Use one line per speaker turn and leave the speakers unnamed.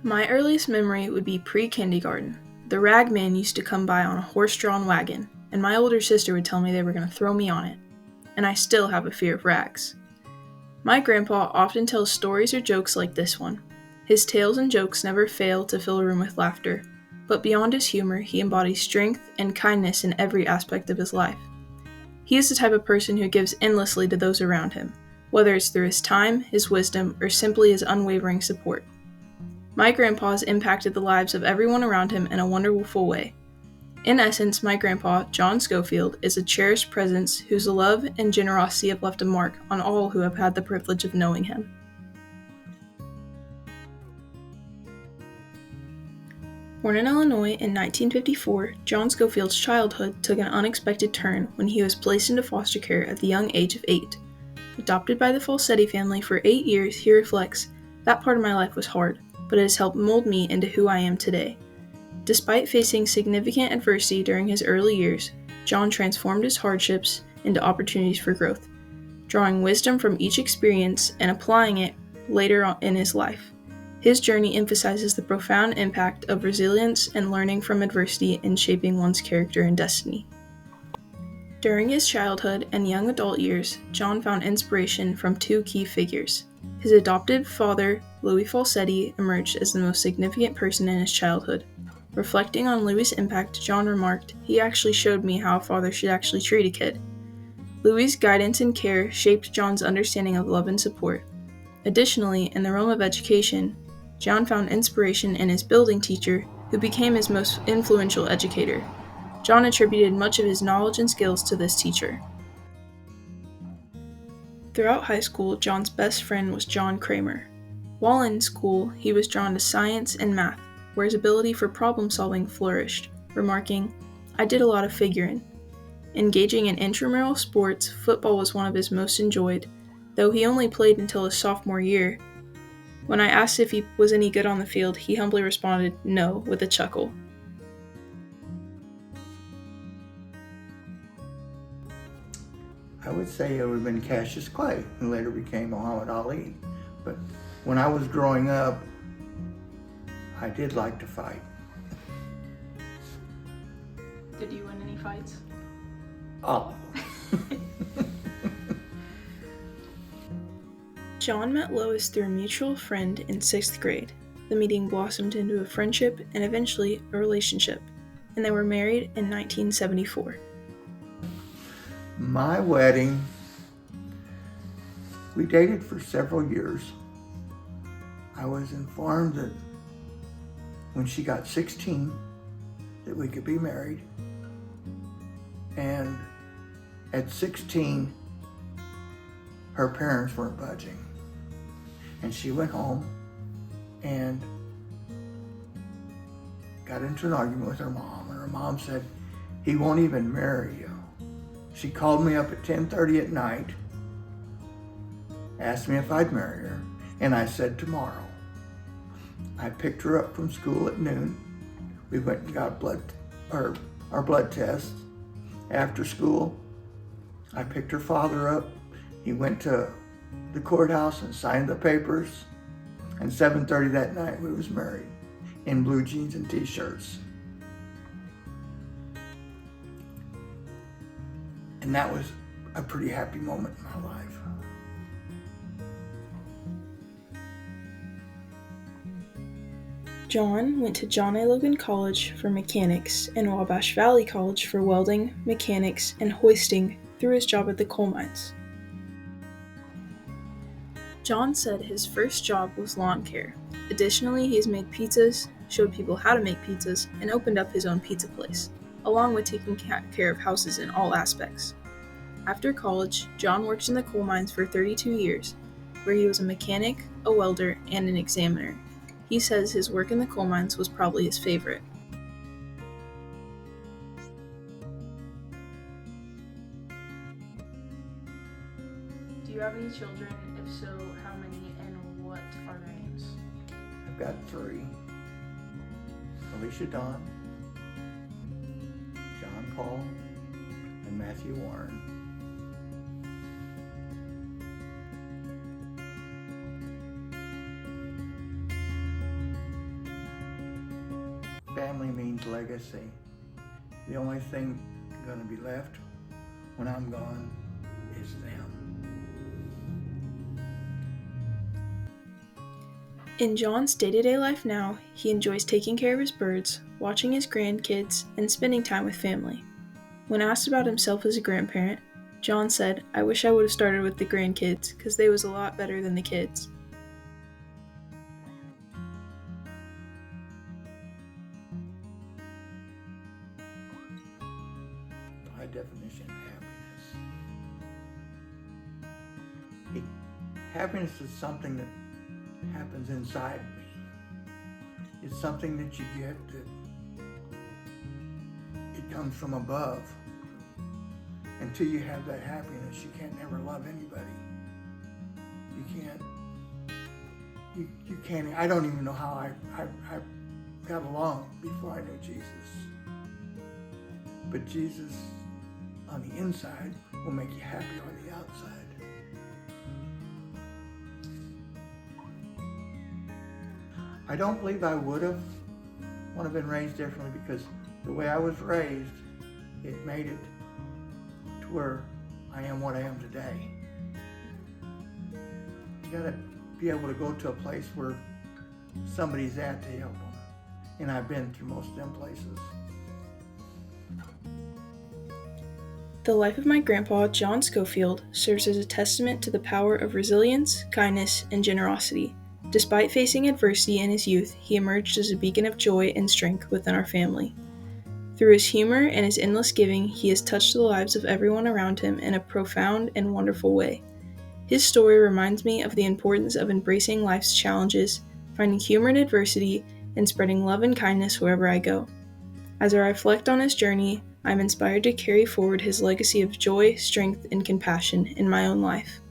My earliest memory would be pre-kindergarten. The rag man used to come by on a horse-drawn wagon, and my older sister would tell me they were going to throw me on it. And I still have a fear of rags. My grandpa often tells stories or jokes like this one. His tales and jokes never fail to fill a room with laughter, but beyond his humor, he embodies strength and kindness in every aspect of his life. He is the type of person who gives endlessly to those around him, whether it's through his time, his wisdom, or simply his unwavering support. My grandpa has impacted the lives of everyone around him in a wonderful way. In essence, my grandpa, John Schofield, is a cherished presence whose love and generosity have left a mark on all who have had the privilege of knowing him. Born in Illinois in 1954, John Schofield's childhood took an unexpected turn when he was placed into foster care at the young age of 8. Adopted by the Falsetti family for 8 years, he reflects, "That part of my life was hard, but it has helped mold me into who I am today." Despite facing significant adversity during his early years, John transformed his hardships into opportunities for growth, drawing wisdom from each experience and applying it later on in his life. His journey emphasizes the profound impact of resilience and learning from adversity in shaping one's character and destiny. During his childhood and young adult years, John found inspiration from two key figures. His adopted father, Louis Falsetti, emerged as the most significant person in his childhood. Reflecting on Louis' impact, John remarked, "He actually showed me how a father should actually treat a kid." Louis' guidance and care shaped John's understanding of love and support. Additionally, in the realm of education, John found inspiration in his building teacher, who became his most influential educator. John attributed much of his knowledge and skills to this teacher. Throughout high school, John's best friend was John Kramer. While in school, he was drawn to science and math, where his ability for problem-solving flourished, remarking, "I did a lot of figuring." Engaging in intramural sports, football was one of his most enjoyed, though he only played until his sophomore year. When I asked if he was any good on the field, he humbly responded, "No," with a chuckle.
I would say it would have been Cassius Clay, who later became Muhammad Ali. But when I was growing up, I did like to fight.
Did you win any fights?
Oh.
John met Lois through a mutual friend in 6th grade. The meeting blossomed into a friendship and eventually a relationship, and they were married in 1974.
My wedding, we dated for several years. I was informed that when she got 16 that we could be married. And at 16, her parents weren't budging. And she went home and got into an argument with her mom. And her mom said, "He won't even marry you." She called me up at 10:30 at night, asked me if I'd marry her, and I said tomorrow. I picked her up from school at noon. We went and got our blood tests. After school, I picked her father up. He went to the courthouse and signed the papers. And 7:30 that night, we was married in blue jeans and t-shirts. And that was a pretty happy moment in my life.
John went to John A. Logan College for mechanics and Wabash Valley College for welding, mechanics, and hoisting through his job at the coal mines. John said his first job was lawn care. Additionally, he has made pizzas, showed people how to make pizzas, and opened up his own pizza place, along with taking care of houses in all aspects. After college, John worked in the coal mines for 32 years, where he was a mechanic, a welder, and an examiner. He says his work in the coal mines was probably his favorite. Do you have any children? If so, how many and what are their names?
I've got 3. Alicia Dawn, John Paul, and Matthew Warren. family means legacy. The only thing going to be left when I'm gone is them.
In John's day-to-day life now, he enjoys taking care of his birds, watching his grandkids, and spending time with family. When asked about himself as a grandparent, John said, "I wish I would have started with the grandkids, because they was a lot better than the kids."
My definition of happiness. Happiness is something that happens inside me. It's something that you get that it comes from above. Until you have that happiness, you can't never love anybody. You can't, I don't even know how I got along before I knew Jesus. But Jesus on the inside will make you happy on the outside. I don't believe I would have been raised differently, because the way I was raised, it made it to where I am what I am today. You gotta be able to go to a place where somebody's at to help them. And I've been through most of them places.
The life of my grandpa, John Schofield, serves as a testament to the power of resilience, kindness, and generosity. Despite facing adversity in his youth, he emerged as a beacon of joy and strength within our family. Through his humor and his endless giving, he has touched the lives of everyone around him in a profound and wonderful way. His story reminds me of the importance of embracing life's challenges, finding humor in adversity, and spreading love and kindness wherever I go. As I reflect on his journey, I am inspired to carry forward his legacy of joy, strength, and compassion in my own life.